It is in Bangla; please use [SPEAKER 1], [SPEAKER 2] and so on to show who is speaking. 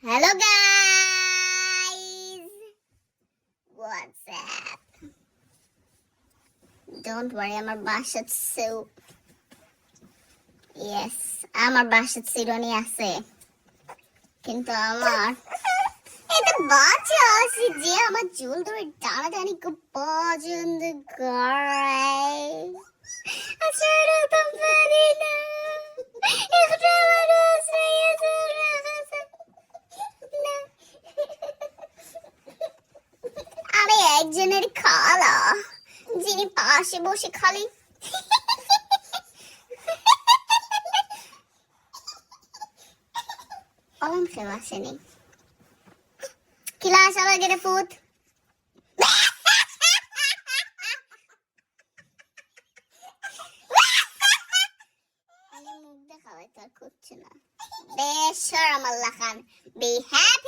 [SPEAKER 1] Hello guys! What's up? Don't worry, আমার বাসাত soup. Yes, আমার বাসাত সিরনি আছে। কিন্তু আমার এটা বাচ্চা আছে যে আমার চুল ধরে টানাটানি খুব পছন্দ করে। আসলে তো পারি না। একটা মানুষ না। আমি একজনের খালা যিনি পাশে বসে খালি অলাম খেয়ে আসেনি কিলা আসার আগে ফুট মুখ দেখাবে তো আর করছে না বেশ আল্লাহ খান বি হ্যাপি